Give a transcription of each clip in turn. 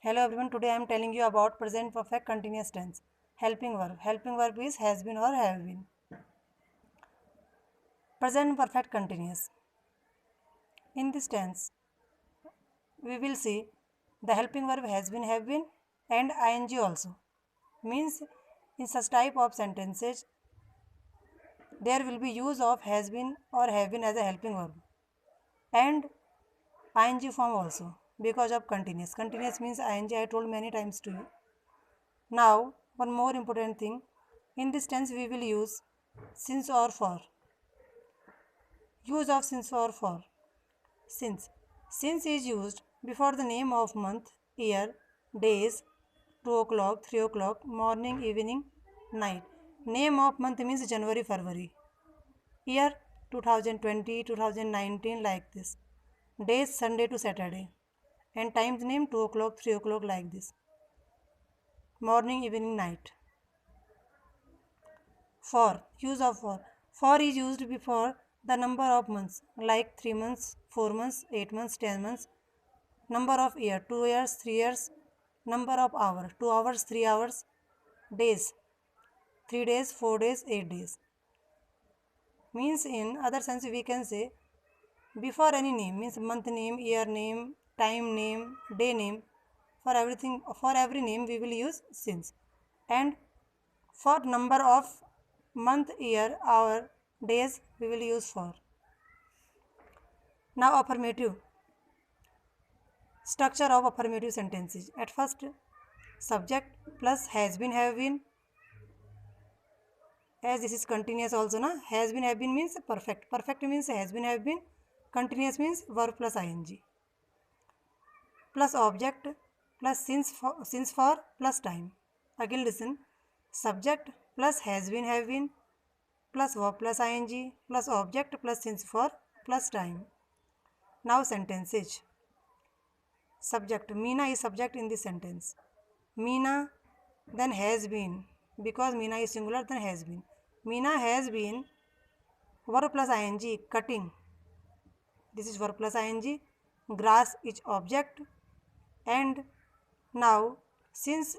Hello everyone, today I am telling you about present perfect continuous tense. Helping verb. Helping verb is has been or have been. Present perfect continuous. In this tense, we will see the helping verb has been, have been and ing also. Means in such type of sentences, there will be use of has been or have been as a helping verb and ing form also because of continuous. Continuous means ing I told many times to you. Now, one more important thing. In this tense, we will use since or for. Use of since or for. Since. Since is used before the name of month, year, days, 2 o'clock, 3 o'clock, morning, evening, night. Name of month means January, February. Year 2020, 2019 like this. Days Sunday to Saturday. And times name 2 o'clock, 3 o'clock like this. Morning, evening, night. For. Use of for. For is used before the number of months like 3 months, 4 months, 8 months, 10 months. Number of year 2 years, 3 years. Number of hour 2 hours, 3 hours. Days 3 days, 4 days, 8 days. Means in other sense we can say before any name means month name, year name, time name, day name. For everything for every name we will use since. And for number of month, year, hour, days we will use for. Now affirmative. Structure of affirmative sentences. At first, subject plus has been, have been. As this is continuous also, na? Has been, have been means perfect. Perfect means has been, have been. Continuous means verb plus ing. Plus object plus since for plus time. Again listen. Subject plus has been, have been plus verb plus ing plus object plus since for plus time. Now sentences. Subject. Meena is subject in this sentence. Meena then has been. Because Meena is singular then has been. Meena has been verb plus ing cutting. This is verb plus ing. Grass is object. And now since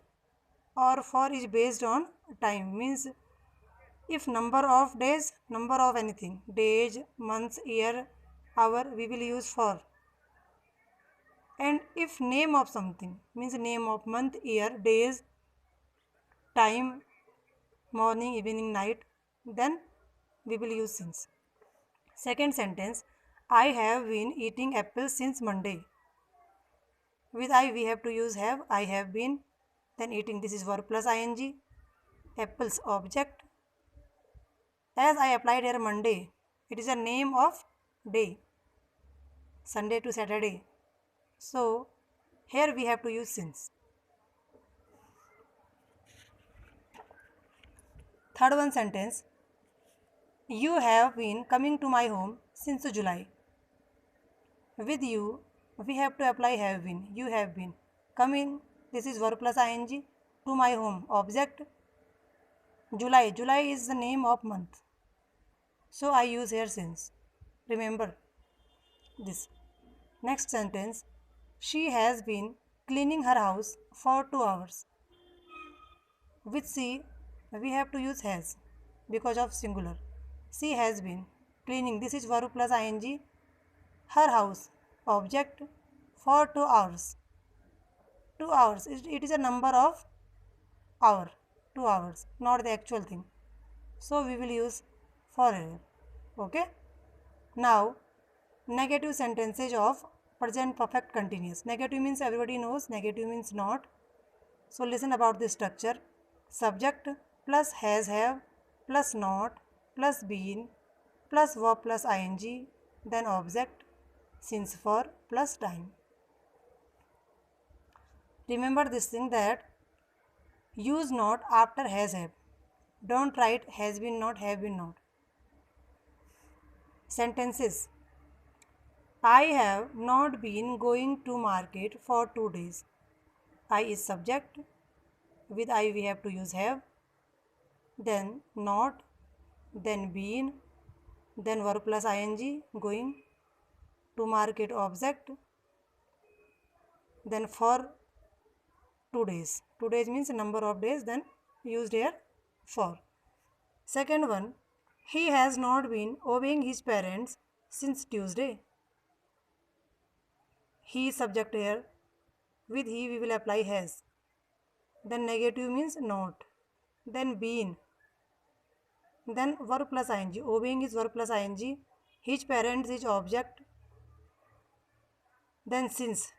or for is based on time means if number of days, number of anything, days, months, year, hour we will use for. And if name of something means name of month, year, days, time, morning, evening, night, then we will use since. Second sentence, I have been eating apples since Monday. With I we have to use have. I have been, then eating. This is verb plus ing. Apples object. As I applied here Monday, it is a name of day. Sunday to Saturday. So here we have to use since. Third one sentence, you have been coming to my home since July. With you, we have to apply have been. You have been coming. This is verb plus ing to my home. Object July. July is the name of month. So I use here since. Remember this. Next sentence, she has been cleaning her house for 2 hours. With she, we have to use has because of singular. She has been cleaning. This is verb plus ing. Her house. Object for 2 hours. 2 hours. It is a number of hour. 2 hours. Not the actual thing. So we will use for here. Okay. Now negative sentences of present perfect continuous. Negative means everybody knows. Negative means not. So listen about this structure. Subject plus has, have plus not plus been plus verb plus ing then object since for plus time. Remember this thing that use not after has, have. Don't write has been not, have been not. Sentences. I have not been going to market for 2 days. I is subject. With I we have to use have. Then not. Then been. Then verb plus ing going. To market object. Then for 2 days. 2 days means number of days, then used here for. Second one, he has not been obeying his parents since Tuesday. He is subject here. With he we will apply has. Then negative means not. Then been. Then verb plus ing. Obeying is verb plus ing. His parents is object. Then since.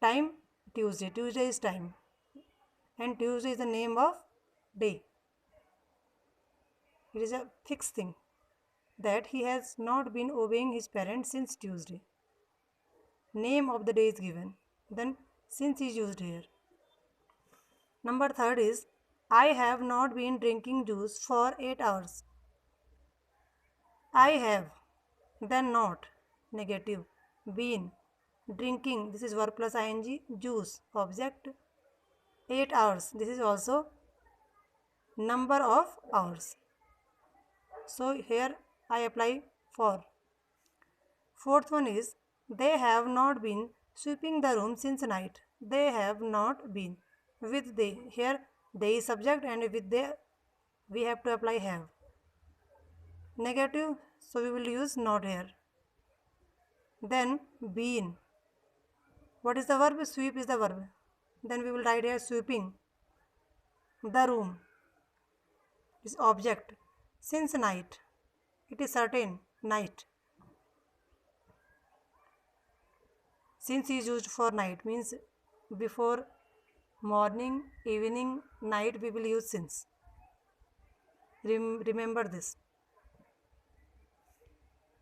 Time Tuesday. Tuesday is time. And Tuesday is the name of day. It is a fixed thing that he has not been obeying his parents since Tuesday. Name of the day is given. Then since is used here. Number third is I have not been drinking juice for 8 hours. I have, then not, negative, been, drinking, this is verb plus ing, juice, object, 8 hours, this is also number of hours. So here I apply for. Fourth one is they have not been sweeping the room since night. They have not been. With they, here they is subject and with they we have to apply have. Negative, so we will use not here. Then been. What is the verb? Sweep is the verb. Then we will write here sweeping the room is object. Since night, it is certain night. Since is used for night, means before morning, evening, night we will use since. Remember this.